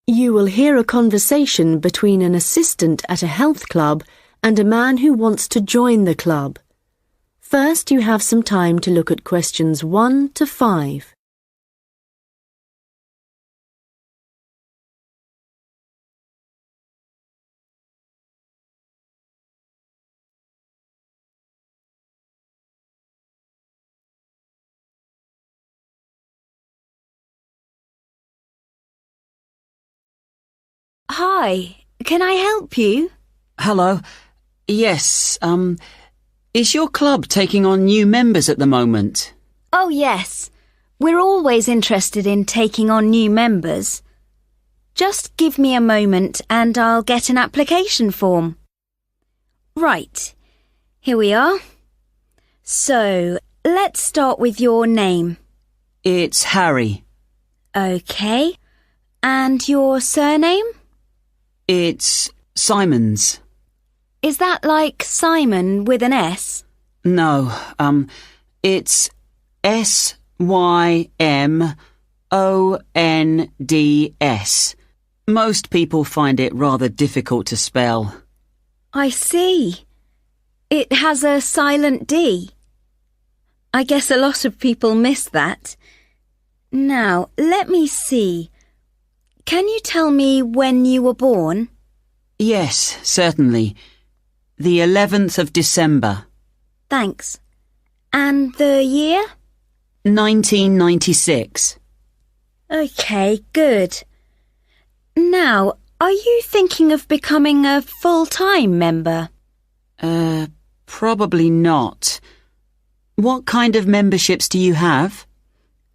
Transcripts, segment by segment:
You will hear a conversation between an assistant at a health club and a man who wants to join the club. First, you have some time to look at questions 1 to 5. Hi, can I help you? Hello. Yes, is your club taking on new members at the moment? Oh, yes. We're always interested in taking on new members. Just give me a moment and I'll get an application form. Right, here we are. So, let's start with your name. It's Harry. Okay. And your surname? It's Simons. Is that like Simon with an S? No, it's Symonds. Most people find it rather difficult to spell. I see. It has a silent D. I guess a lot of people miss that. Now, let me see. Can you tell me when you were born? Yes, certainly. The 11th of December. Thanks. And the year? 1996. Okay, good. Now, are you thinking of becoming a full-time member? Probably not. What kind of memberships do you have?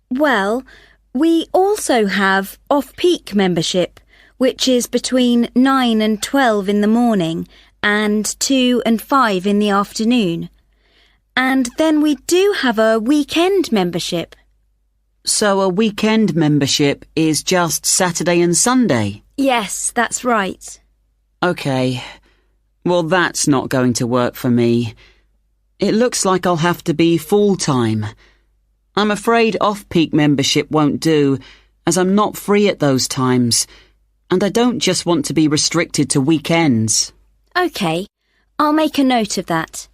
Well, we also have off-peak membership, which is between 9 and 12 in the morning and 2 and 5 in the afternoon. And then we do have a weekend membership. So a weekend membership is just Saturday and Sunday? Yes, that's right. Okay. Well, that's not going to work for me. It looks like I'll have to be full-time. I'm afraid off-peak membership won't do, as I'm not free at those times, and I don't just want to be restricted to weekends. Okay, I'll make a note of that.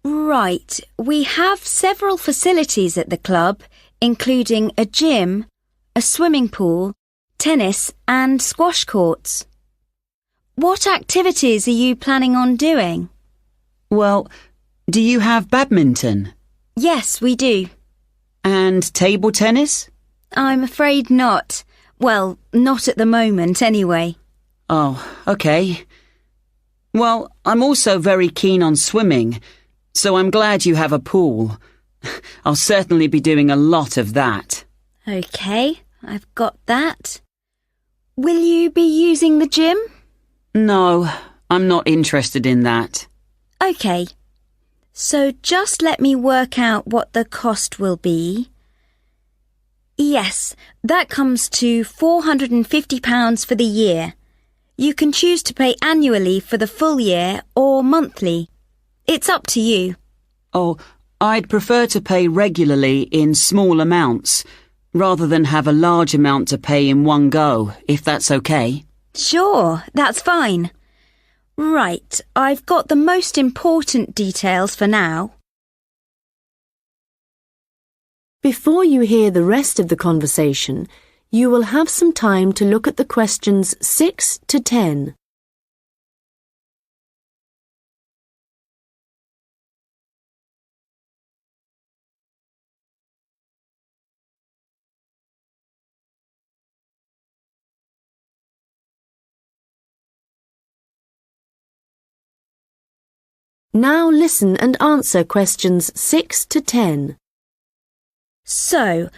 Right, we have several facilities at the club, including a gym, a swimming pool, tennis and squash courts. What activities are you planning on doing? Well, do you have badminton? Yes, we do. And table tennis? I'm afraid not. Well, not at the moment, anyway. Oh, okay. Well, I'm also very keen on swimming, so I'm glad you have a pool. I'll certainly be doing a lot of that. Okay, I've got that. Will you be using the gym? No, I'm not interested in that. Okay. So just let me work out what the cost will be. Yes, that comes to £450 for the year. You can choose to pay annually for the full year or monthly. It's up to you. Oh, I'd prefer to pay regularly in small amounts, rather than have a large amount to pay in one go, if that's okay. Sure, that's fine. Right, I've got the most important details for now. Before you hear the rest of the conversation, you will have some time to look at the questions 6 to 10. Now listen and answer questions 6 to 10. So,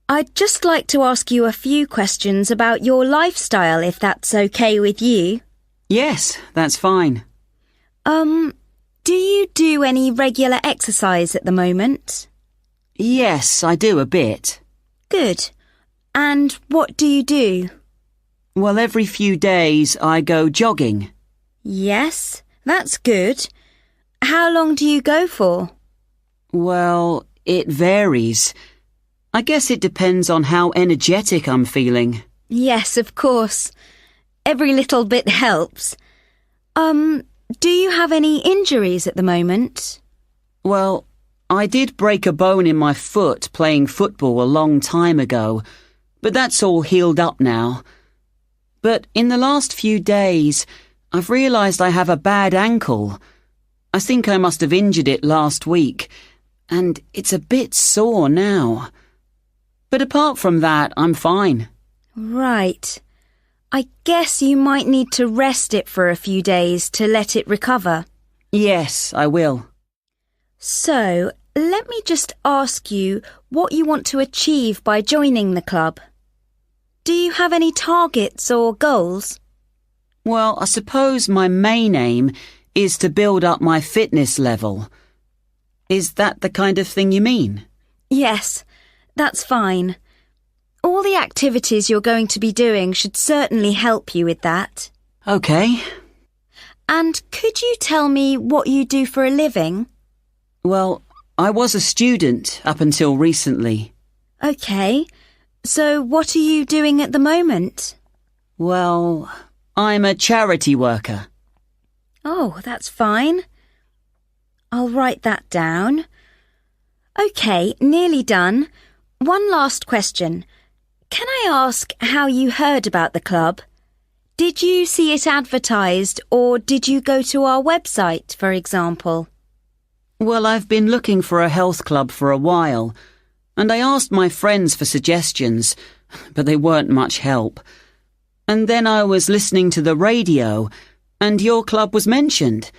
I'd just like to ask you a few questions about your lifestyle, if that's okay with you. Yes, that's fine. Do you do any regular exercise at the moment? Yes, I do a bit. Good. And what do you do? Well, every few days I go jogging. Yes, that's good. How long do you go for? Well, it varies. I guess it depends on how energetic I'm feeling. Yes, of course. Every little bit helps. Do you have any injuries at the moment? Well, I did break a bone in my foot playing football a long time ago, but that's all healed up now. But in the last few days, I've realised I have a bad ankle. I think I must have injured it last week, and it's a bit sore now. But apart from that, I'm fine. Right. I guess you might need to rest it for a few days to let it recover. Yes, I will. So, let me just ask you what you want to achieve by joining the club. Do you have any targets or goals? Well, I suppose my main aim is to build up my fitness level. Is that the kind of thing you mean? Yes, that's fine. All the activities you're going to be doing should certainly help you with that. Okay. And could you tell me what you do for a living? Well, I was a student up until recently. Okay. So what are you doing at the moment? Well, I'm a charity worker. Oh, that's fine. I'll write that down. Okay, nearly done. One last question. Can I ask how you heard about the club? Did you see it advertised or did you go to our website, for example? Well, I've been looking for a health club for a while, and I asked my friends for suggestions, but they weren't much help. And then I was listening to the radio, and your club was mentioned.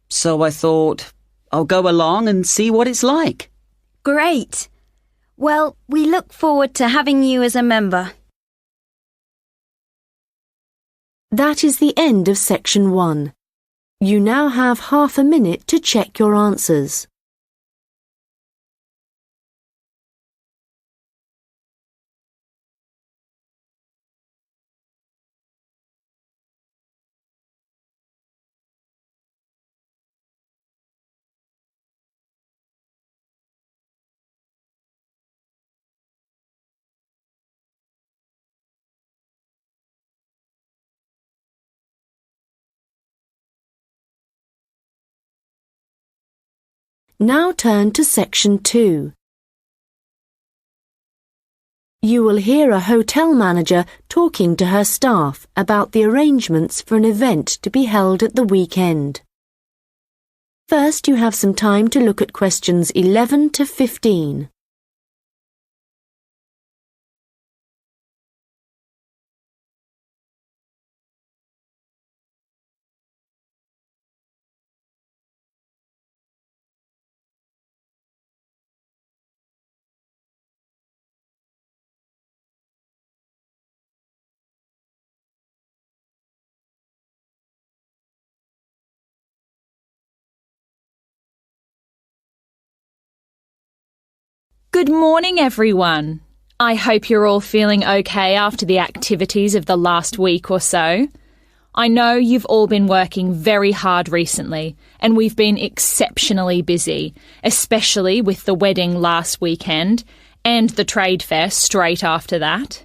So I thought, I'll go along and see what it's like. Great. Well, we look forward to having you as a member. That is the end of section 1. You now have half a minute to check your answers. Now turn to section 2. You will hear a hotel manager talking to her staff about the arrangements for an event to be held at the weekend. First, you have some time to look at questions 11 to 15. Good morning, everyone. I hope you're all feeling okay after the activities of the last week or so. I know you've all been working very hard recently, and we've been exceptionally busy, especially with the wedding last weekend and the trade fair straight after that.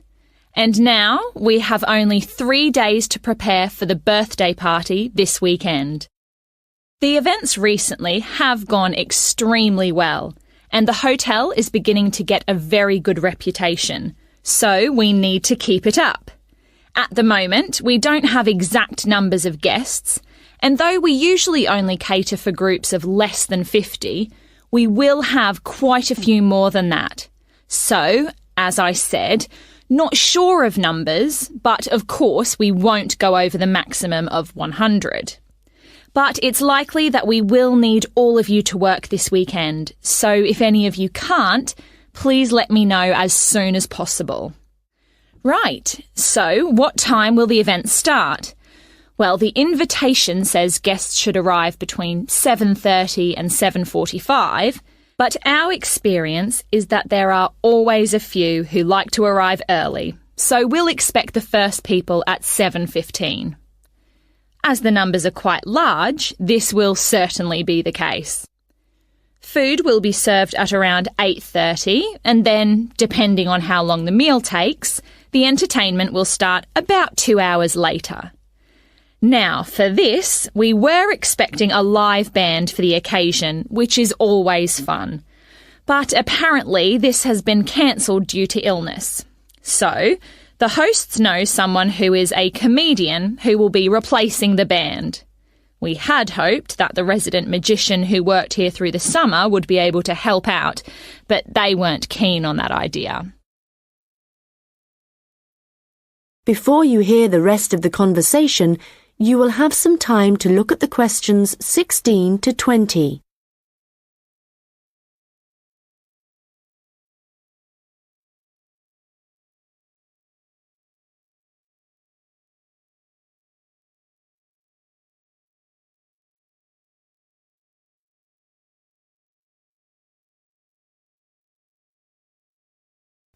And now we have only 3 days to prepare for the birthday party this weekend. The events recently have gone extremely well, and the hotel is beginning to get a very good reputation, so we need to keep it up. At the moment, we don't have exact numbers of guests, and though we usually only cater for groups of less than 50, we will have quite a few more than that. So, as I said, not sure of numbers, but of course we won't go over the maximum of 100. But it's likely that we will need all of you to work this weekend, so if any of you can't, please let me know as soon as possible. Right, so what time will the event start? Well, the invitation says guests should arrive between 7:30 and 7:45, but our experience is that there are always a few who like to arrive early, so we'll expect the first people at 7:15. As the numbers are quite large, this will certainly be the case. Food will be served at around 8:30, and then, depending on how long the meal takes, the entertainment will start about 2 hours later. Now, for this, we were expecting a live band for the occasion, which is always fun. But apparently this has been cancelled due to illness. So, the hosts know someone who is a comedian who will be replacing the band. We had hoped that the resident magician who worked here through the summer would be able to help out, but they weren't keen on that idea. Before you hear the rest of the conversation, you will have some time to look at the questions 16 to 20.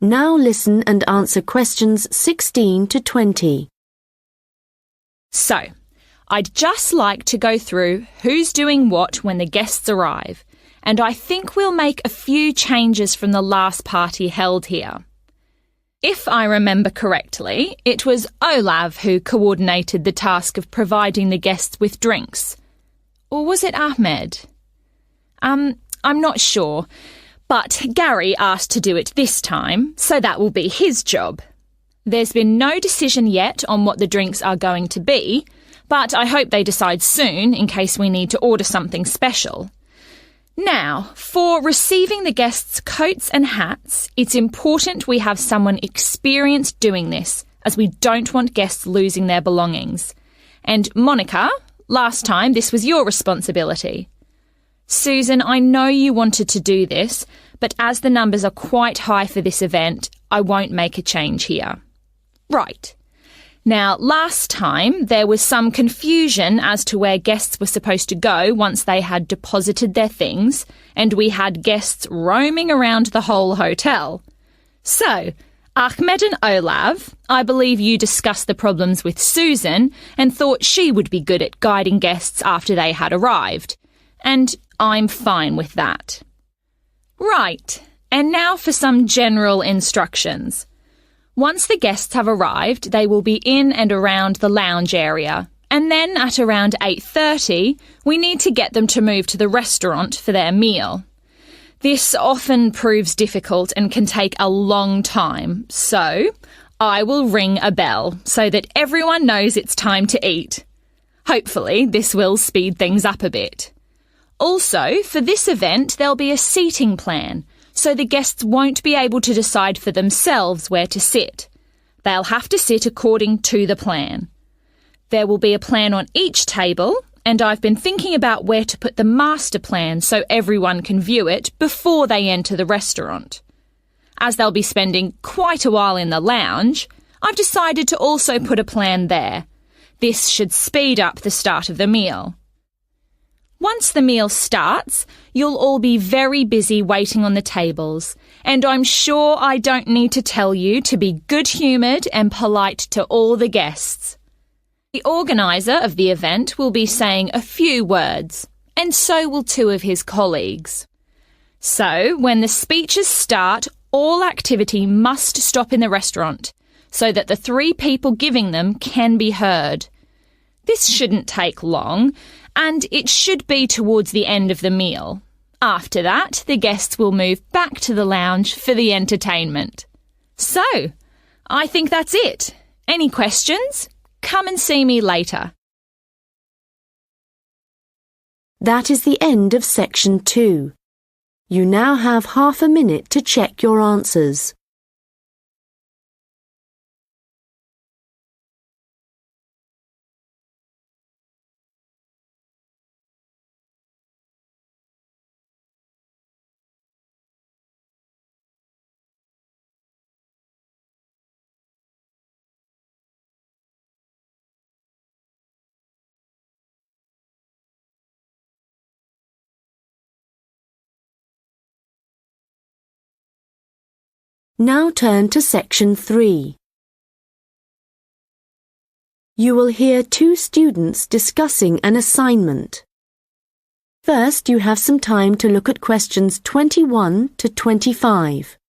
Now listen and answer questions 16 to 20. So, I'd just like to go through who's doing what when the guests arrive, and I think we'll make a few changes from the last party held here. If I remember correctly, it was Olav who coordinated the task of providing the guests with drinks. Or was it Ahmed? I'm not sure. But Gary asked to do it this time, so that will be his job. There's been no decision yet on what the drinks are going to be, but I hope they decide soon in case we need to order something special. Now, for receiving the guests' coats and hats, it's important we have someone experienced doing this, as we don't want guests losing their belongings. And Monica, last time this was your responsibility. Susan, I know you wanted to do this, but as the numbers are quite high for this event, I won't make a change here. Right. Now, last time there was some confusion as to where guests were supposed to go once they had deposited their things, and we had guests roaming around the whole hotel. So, Ahmed and Olav, I believe you discussed the problems with Susan and thought she would be good at guiding guests after they had arrived. And I'm fine with that. Right, and now for some general instructions. Once the guests have arrived, they will be in and around the lounge area, and then at around 8:30, we need to get them to move to the restaurant for their meal. This often proves difficult and can take a long time, so I will ring a bell so that everyone knows it's time to eat. Hopefully, this will speed things up a bit. Also, for this event, there'll be a seating plan, so the guests won't be able to decide for themselves where to sit. They'll have to sit according to the plan. There will be a plan on each table, and I've been thinking about where to put the master plan so everyone can view it before they enter the restaurant. As they'll be spending quite a while in the lounge, I've decided to also put a plan there. This should speed up the start of the meal. Once the meal starts, you'll all be very busy waiting on the tables, and I'm sure I don't need to tell you to be good-humoured and polite to all the guests. The organiser of the event will be saying a few words, and so will two of his colleagues. So, when the speeches start, all activity must stop in the restaurant, so that the 3 people giving them can be heard. This shouldn't take long, and it should be towards the end of the meal. After that, the guests will move back to the lounge for the entertainment. So, I think that's it. Any questions? Come and see me later. That is the end of section 2. You now have half a minute to check your answers. Now turn to section 3. You will hear two students discussing an assignment. First, you have some time to look at questions 21 to 25.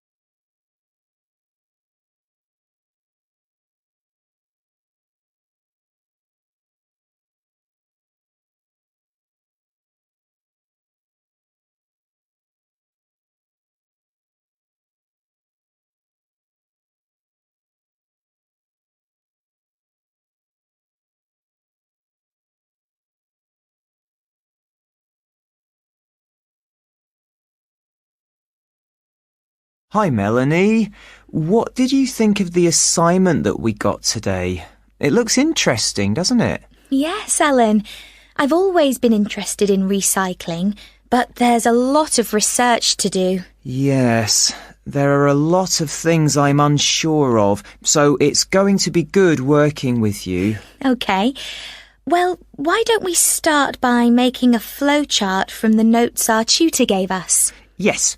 Hi, Melanie. What did you think of the assignment that we got today? It looks interesting, doesn't it? Yes, Alan. I've always been interested in recycling, but there's a lot of research to do. Yes, there are a lot of things I'm unsure of, so it's going to be good working with you. OK. Well, why don't we start by making a flowchart from the notes our tutor gave us? Yes.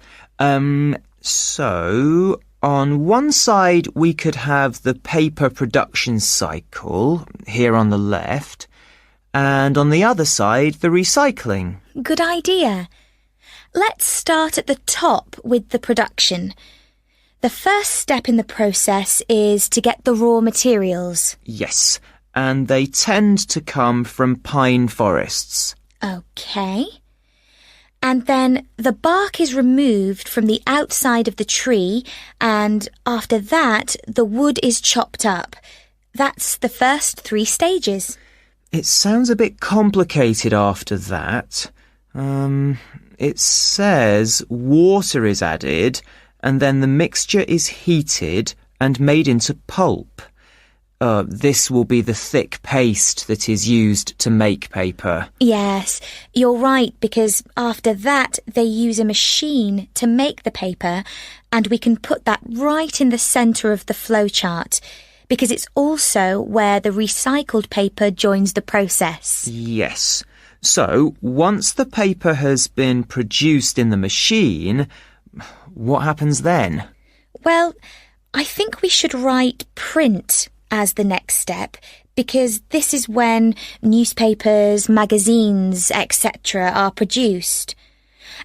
So, on one side we could have the paper production cycle, here on the left, and on the other side the recycling. Good idea. Let's start at the top with the production. The first step in the process is to get the raw materials. Yes, and they tend to come from pine forests. OK. And then the bark is removed from the outside of the tree, and after that, the wood is chopped up. That's the first 3 stages. It sounds a bit complicated after that. It says water is added, and then the mixture is heated and made into pulp. This will be the thick paste that is used to make paper. Yes, you're right, because after that they use a machine to make the paper, and we can put that right in the centre of the flowchart, because it's also where the recycled paper joins the process. Yes. So, once the paper has been produced in the machine, what happens then? Well, I think we should write print as the next step, because this is when newspapers, magazines, etc. are produced.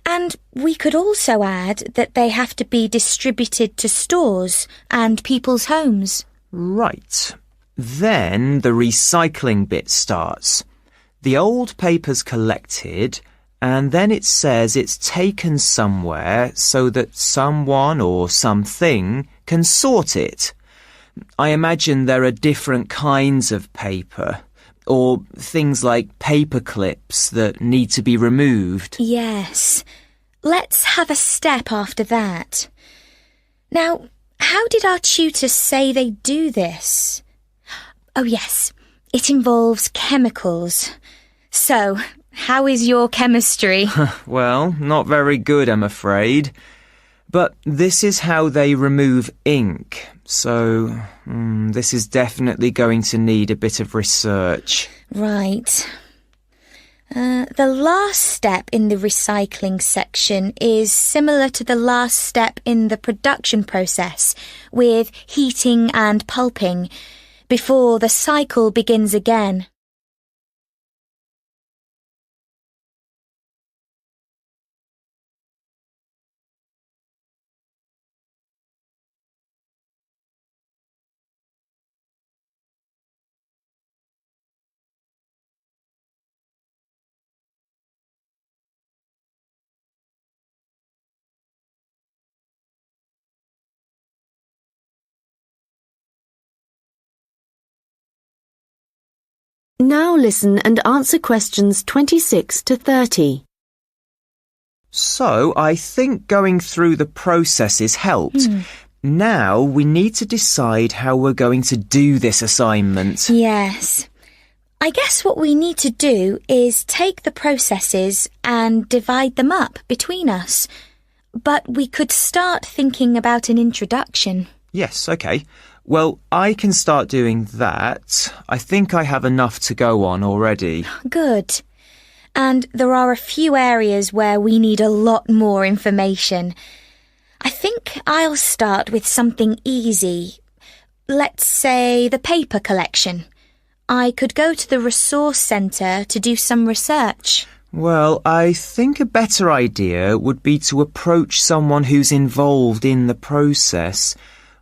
And we could also add that they have to be distributed to stores and people's homes. Right. Then the recycling bit starts. The old paper's collected, and then it says it's taken somewhere so that someone or something can sort it. I imagine there are different kinds of paper, or things like paper clips that need to be removed. Yes. Let's have a step after that. Now, how did our tutors say they do this? Oh yes, it involves chemicals. So, how is your chemistry? Well, not very good, I'm afraid. But this is how they remove ink, so this is definitely going to need a bit of research. Right. The last step in the recycling section is similar to the last step in the production process, with heating and pulping, before the cycle begins again. Now listen and answer questions 26 to 30. So, I think going through the processes helped. Now we need to decide how we're going to do this assignment. Yes. I guess what we need to do is take the processes and divide them up between us. But we could start thinking about an introduction. Yes, OK. Well, I can start doing that. I think I have enough to go on already. Good. And there are a few areas where we need a lot more information. I think I'll start with something easy. Let's say the paper collection. I could go to the resource centre to do some research. Well, I think a better idea would be to approach someone who's involved in the process.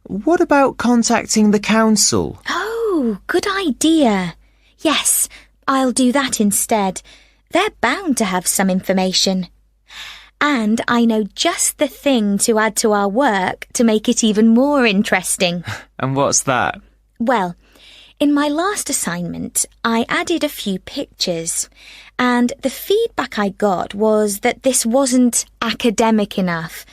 What about contacting the council? Oh, good idea. Yes, I'll do that instead. They're bound to have some information. And I know just the thing to add to our work to make it even more interesting. And what's that? Well, in my last assignment, I added a few pictures, and the feedback I got was that this wasn't academic enough.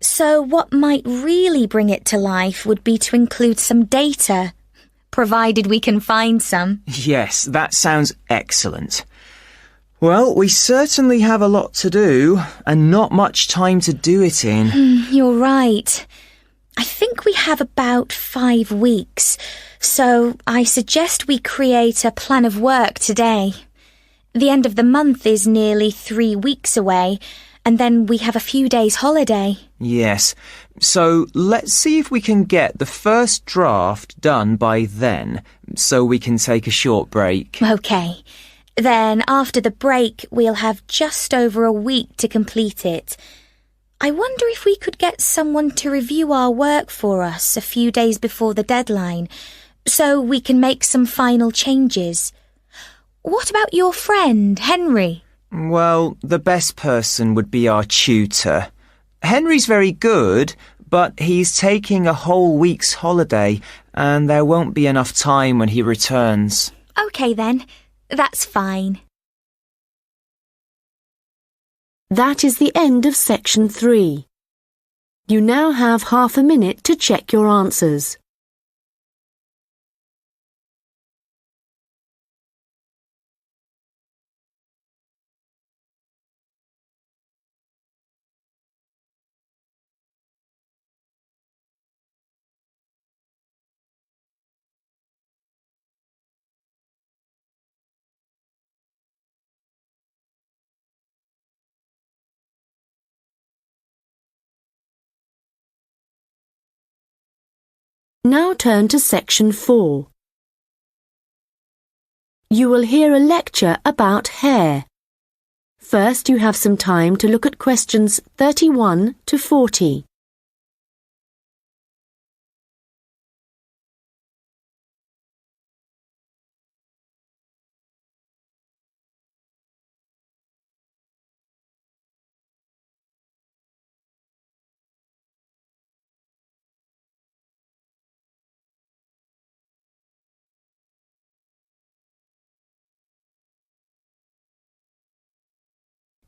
So what might really bring it to life would be to include some data, provided we can find some. Yes, that sounds excellent. Well, we certainly have a lot to do, and not much time to do it in. You're right. I think we have about 5 weeks, so I suggest we create a plan of work today. The end of the month is nearly 3 weeks away, and then we have a few days holiday. Yes, so let's see if we can get the first draft done by then, so we can take a short break. OK. Then after the break, we'll have just over a week to complete it. I wonder if we could get someone to review our work for us a few days before the deadline, so we can make some final changes. What about your friend, Henry? Well, the best person would be our tutor. Henry's very good, but he's taking a whole week's holiday, and there won't be enough time when he returns. OK then, that's fine. That is the end of section 3. You now have half a minute to check your answers. Now turn to section 4. You will hear a lecture about hair. First, you have some time to look at questions 31 to 40.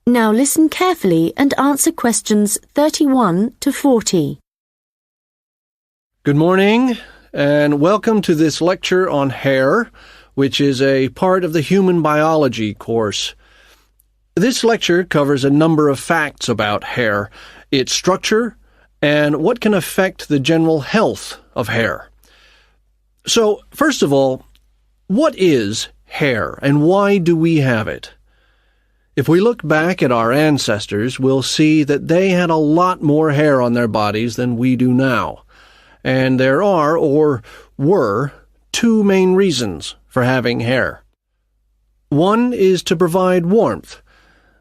Now listen carefully and answer questions 31 to 40. Good morning, and welcome to this lecture on hair, which is a part of the human biology course. This lecture covers a number of facts about hair, its structure, and what can affect the general health of hair. So, first of all, what is hair, and why do we have it? If we look back at our ancestors, we'll see that they had a lot more hair on their bodies than we do now. And there are, or were, 2 main reasons for having hair. One is to provide warmth,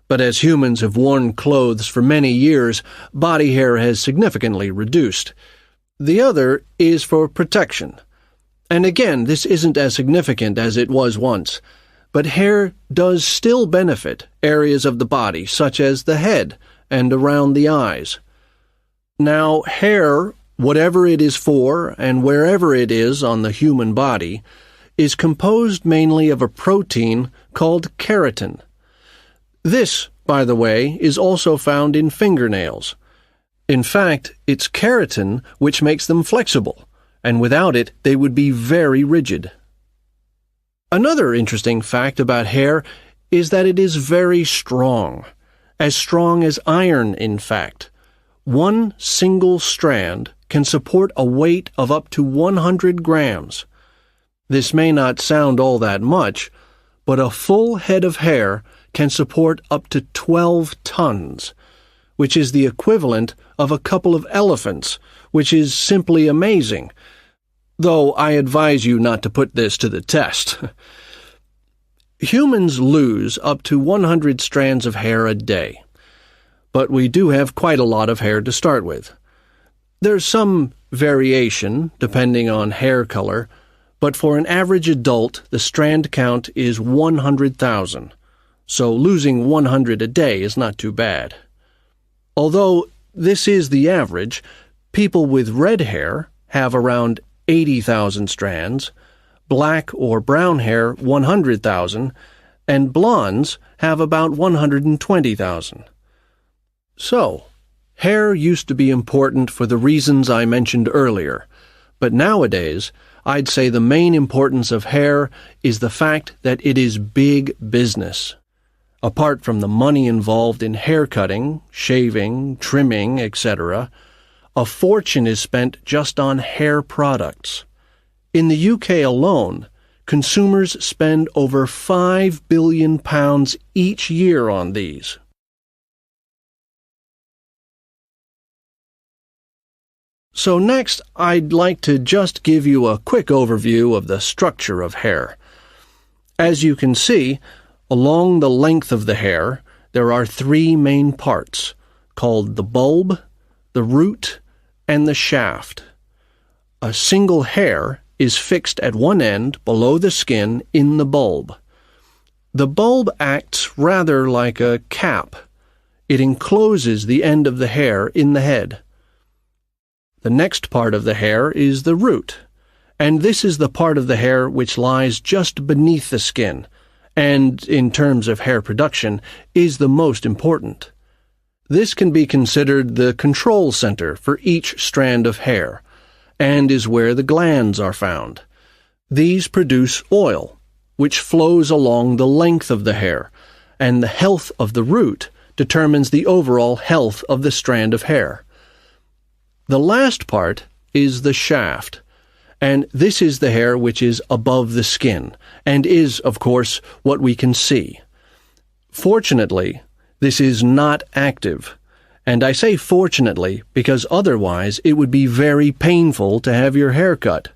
but as humans have worn clothes for many years, body hair has significantly reduced. The other is for protection. And again, this isn't as significant as it was once. But hair does still benefit areas of the body, such as the head and around the eyes. Now, hair, whatever it is for and wherever it is on the human body, is composed mainly of a protein called keratin. This, by the way, is also found in fingernails. In fact, it's keratin which makes them flexible, and without it they would be very rigid. Another interesting fact about hair is that it is very strong as iron, in fact. One single strand can support a weight of up to 100 grams. This may not sound all that much, but a full head of hair can support up to 12 tons, which is the equivalent of a couple of elephants, which is simply amazing. though I advise you not to put this to the test. Humans lose up to 100 strands of hair a day, but we do have quite a lot of hair to start with. There's some variation depending on hair color, but for an average adult, the strand count is 100,000, so losing 100 a day is not too bad. Although this is the average, people with red hair have around 80,000 strands, black or brown hair 100,000, and blondes have about 120,000. So, hair used to be important for the reasons I mentioned earlier, but nowadays I'd say the main importance of hair is the fact that it is big business. Apart from the money involved in hair cutting, shaving, trimming, etc., a fortune is spent just on hair products. In the UK alone, consumers spend over £5 billion each year on these. So next, I'd like to just give you a quick overview of the structure of hair. As you can see, along the length of the hair, there are three main parts, called the bulb, the root, and the shaft. A single hair is fixed at one end below the skin in the bulb. The bulb acts rather like a cap. It encloses the end of the hair in the head. The next part of the hair is the root, and this is the part of the hair which lies just beneath the skin, and, in terms of hair production, is the most important. This can be considered the control center for each strand of hair, and is where the glands are found. These produce oil, which flows along the length of the hair, and the health of the root determines the overall health of the strand of hair. The last part is the shaft, and this is the hair which is above the skin, and is, of course, what we can see. Fortunately, this is not active, and I say fortunately because otherwise it would be very painful to have your hair cut.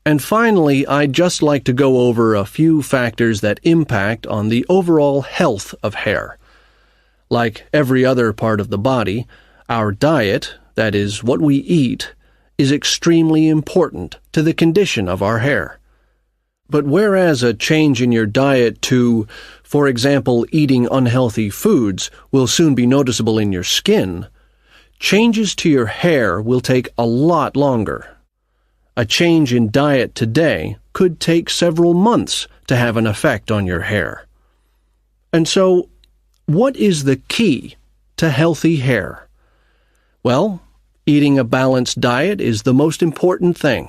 And finally, I'd just like to go over a few factors that impact on the overall health of hair. Like every other part of the body, our diet, that is, what we eat, is extremely important to the condition of our hair. But whereas a change in your diet to, for example, eating unhealthy foods will soon be noticeable in your skin, changes to your hair will take a lot longer. A change in diet today could take several months to have an effect on your hair. And so, what is the key to healthy hair? Well, eating a balanced diet is the most important thing.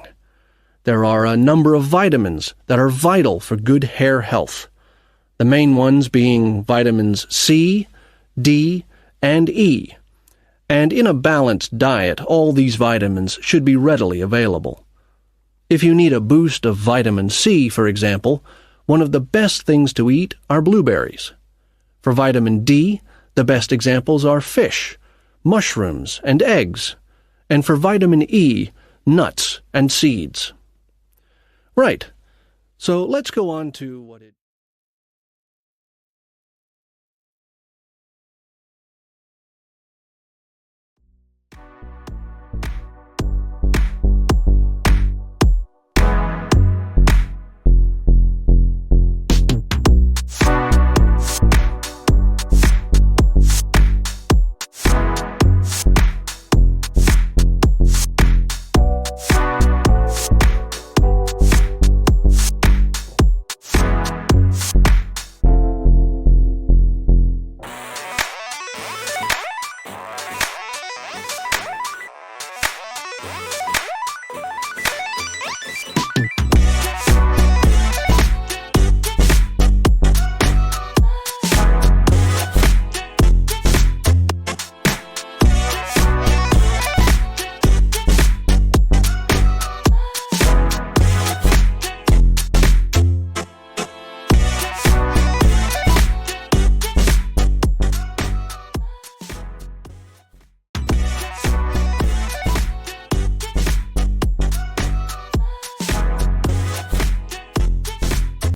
There are a number of vitamins that are vital for good hair health, the main ones being vitamins C, D, and E. And in a balanced diet, all these vitamins should be readily available. If you need a boost of vitamin C, for example, one of the best things to eat are blueberries. For vitamin D, the best examples are fish, mushrooms, and eggs, and for vitamin E, nuts and seeds. Right, so let's go on to what it